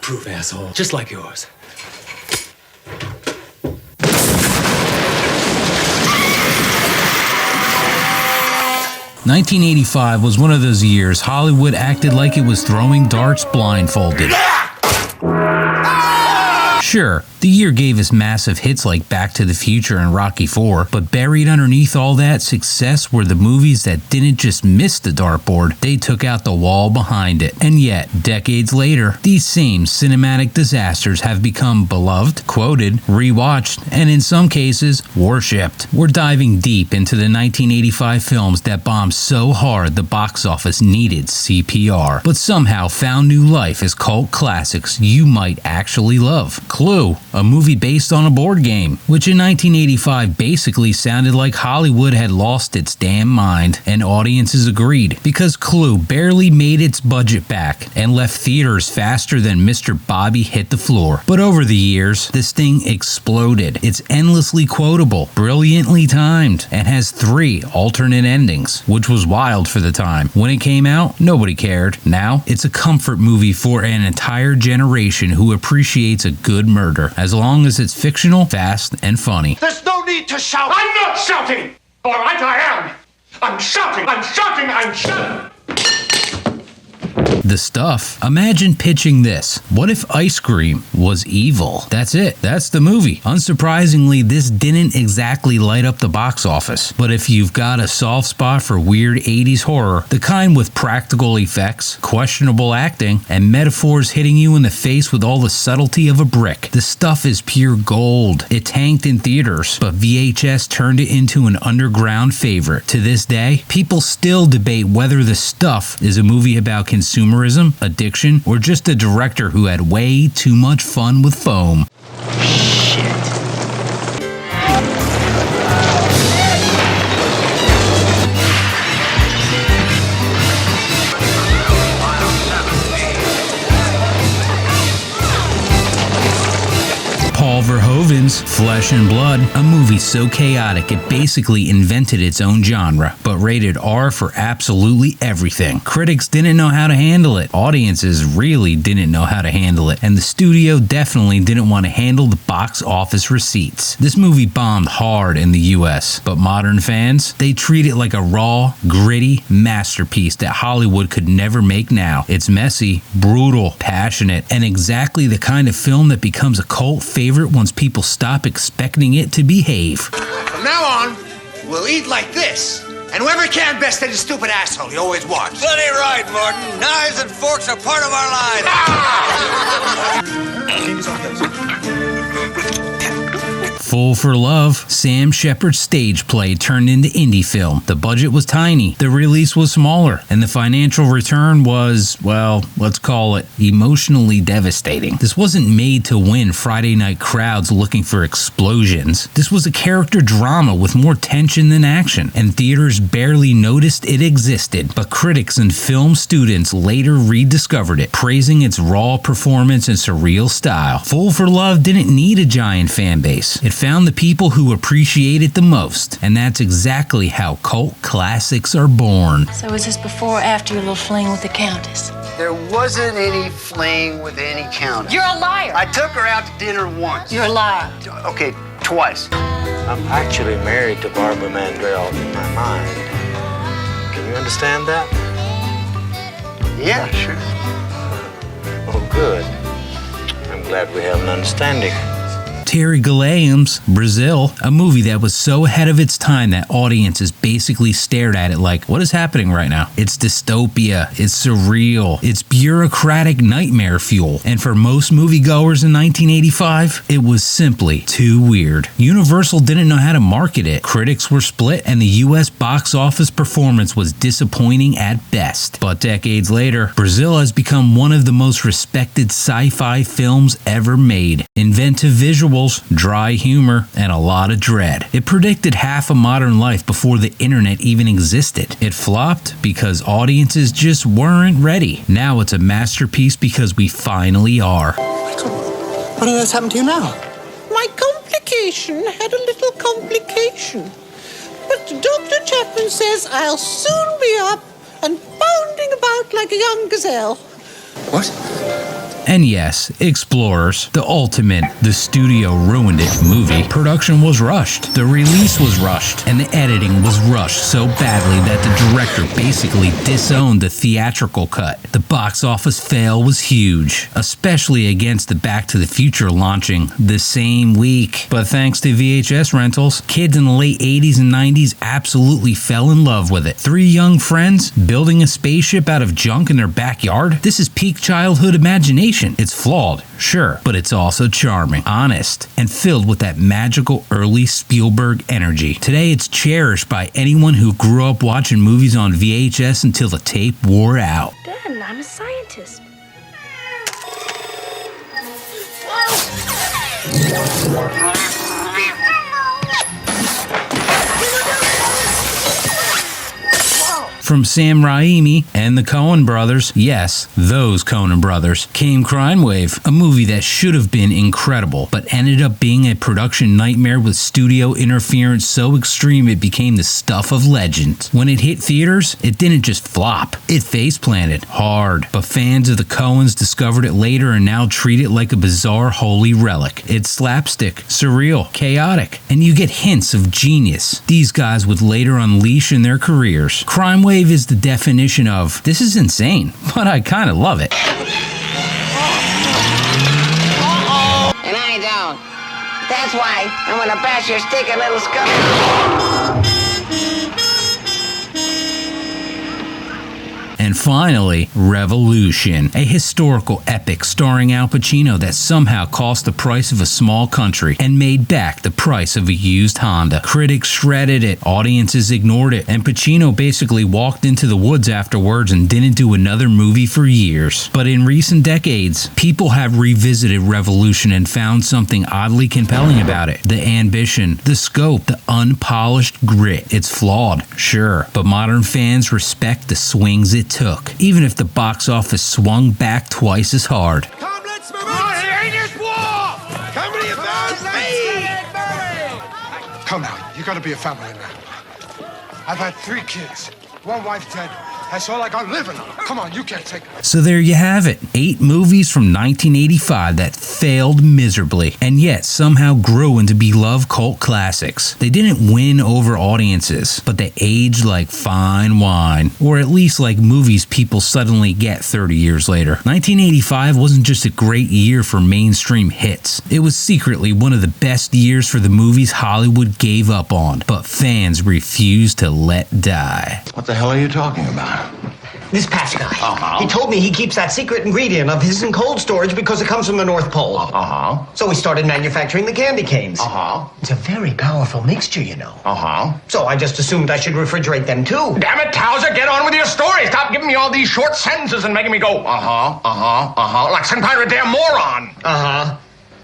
bulletproof, asshole. Just like yours. "1985 was one of those years Hollywood acted like it was throwing darts blindfolded. Sure, the year gave us massive hits like Back to the Future and Rocky IV, but buried underneath all that success were the movies that didn't just miss the dartboard, they took out the wall behind it. And yet, decades later, these same cinematic disasters have become beloved, quoted, rewatched, and in some cases, worshipped. We're diving deep into the 1985 films that bombed so hard the box office needed CPR, but somehow found new life as cult classics you might actually love. Clue, a movie based on a board game, which in 1985 basically sounded like Hollywood had lost its damn mind, and audiences agreed, because Clue barely made its budget back and left theaters faster than Mr. Bobby hit the floor. But over the years, this thing exploded. It's endlessly quotable, brilliantly timed, and has 3 alternate endings, which was wild for the time. When it came out, nobody cared. Now, it's a comfort movie for an entire generation who appreciates a good murder, as long as it's fictional, fast, and funny. There's no need to shout. I'm not shouting! All right, I am. I'm shouting, I'm shouting, I'm shouting! The Stuff. Imagine pitching this. What if ice cream was evil? That's it. That's the movie. Unsurprisingly, this didn't exactly light up the box office. But if you've got a soft spot for weird 80s horror, the kind with practical effects, questionable acting, and metaphors hitting you in the face with all the subtlety of a brick, The Stuff is pure gold. It tanked in theaters, but VHS turned it into an underground favorite. To this day, people still debate whether The Stuff is a movie about consumerism, addiction, or just a director who had way too much fun with foam. Paul Verhoeven's Flesh and Blood, a movie so chaotic it basically invented its own genre, but rated R for absolutely everything. Critics didn't know how to handle it, audiences really didn't know how to handle it, and the studio definitely didn't want to handle the box office receipts. This movie bombed hard in the US, but modern fans, they treat it like a raw, gritty masterpiece that Hollywood could never make now. It's messy, brutal, passionate, and exactly the kind of film that becomes a cult favorite once people stop expecting it to behave. From now on, we'll eat like this. And whoever can best at his stupid asshole, he always was. Bloody right, Morton. Knives and forks are part of our lives. Fool for Love, Sam Shepard's stage play turned into indie film. The budget was tiny, the release was smaller, and the financial return was, well, let's call it emotionally devastating. This wasn't made to win Friday night crowds looking for explosions. This was a character drama with more tension than action, and theaters barely noticed it existed, but critics and film students later rediscovered it, praising its raw performance and surreal style. Fool for Love didn't need a giant fan base. It found the people who appreciate it the most, and that's exactly how cult classics are born. So was this before or after your little fling with the Countess? There wasn't any fling with any countess. You're a liar. I took her out to dinner once. You're a liar. Okay, twice. I'm actually married to Barbara Mandrell in my mind. Can you understand that? Yeah, sure. Oh, good. I'm glad we have an understanding. Terry Gilliam's Brazil, a movie that was so ahead of its time that audiences basically stared at it like, what is happening right now? It's dystopia, it's surreal, it's bureaucratic nightmare fuel, and for most moviegoers in 1985, it was simply too weird. Universal didn't know how to market it, critics were split, and the US box office performance was disappointing at best. But decades later, Brazil has become one of the most respected sci-fi films ever made. Inventive visuals, dry humor, and a lot of dread. It predicted half of modern life before the internet even existed. It flopped because audiences just weren't ready. Now it's a masterpiece because we finally are. What on earth's happened to you now? My complication had a little complication. But Dr. Chapman says I'll soon be up and bounding about like a young gazelle. What? And yes, Explorers, the ultimate, the studio ruined it movie, production was rushed, the release was rushed, and the editing was rushed so badly that the director basically disowned the theatrical cut. The box office fail was huge, especially against the Back to the Future launching the same week. But thanks to VHS rentals, kids in the late 80s and 90s absolutely fell in love with it. Three young friends building a spaceship out of junk in their backyard? This is peak childhood imagination. It's flawed, sure, but it's also charming, honest, and filled with that magical early Spielberg energy. Today it's cherished by anyone who grew up watching movies on VHS until the tape wore out. Ben, I'm a scientist. From Sam Raimi and the Coen brothers, yes, those Coen brothers, came Crime Wave, a movie that should have been incredible, but ended up being a production nightmare with studio interference so extreme it became the stuff of legend. When it hit theaters, it didn't just flop, it face-planted hard, but fans of the Coens discovered it later and now treat it like a bizarre holy relic. It's slapstick, surreal, chaotic, and you get hints of genius these guys would later unleash in their careers. Crime Wave is the definition of, this is insane, but I kind of love it. And I don't. That's why I'm gonna bash your stick a little skull. And finally, Revolution, a historical epic starring Al Pacino that somehow cost the price of a small country and made back the price of a used Honda. Critics shredded it, audiences ignored it, and Pacino basically walked into the woods afterwards and didn't do another movie for years. But in recent decades, people have revisited Revolution and found something oddly compelling about it. The ambition, the scope, the unpolished grit. It's flawed, sure, but modern fans respect the swings it took, even if the box office swung back twice as hard. Come, let's move on! It ain't his war! Come to your first Come now, you gotta be a family man. I've had 3 kids, 1 wife dead. That's all I got living on. Come on, you can't take it. So there you have it. 8 movies from 1985 that failed miserably, and yet somehow grew into beloved cult classics. They didn't win over audiences, but they aged like fine wine, or at least like movies people suddenly get 30 years later. 1985 wasn't just a great year for mainstream hits. It was secretly one of the best years for the movies Hollywood gave up on, but fans refused to let die. What the hell are you talking about? This patch guy. He told me he keeps that secret ingredient of his in cold storage because it comes from the North Pole. So he started manufacturing the candy canes. It's a very powerful mixture, you know. So I just assumed I should refrigerate them too. Damn it, Towser, get on with your story. Stop giving me all these short sentences and making me go, like some kind of a damn moron.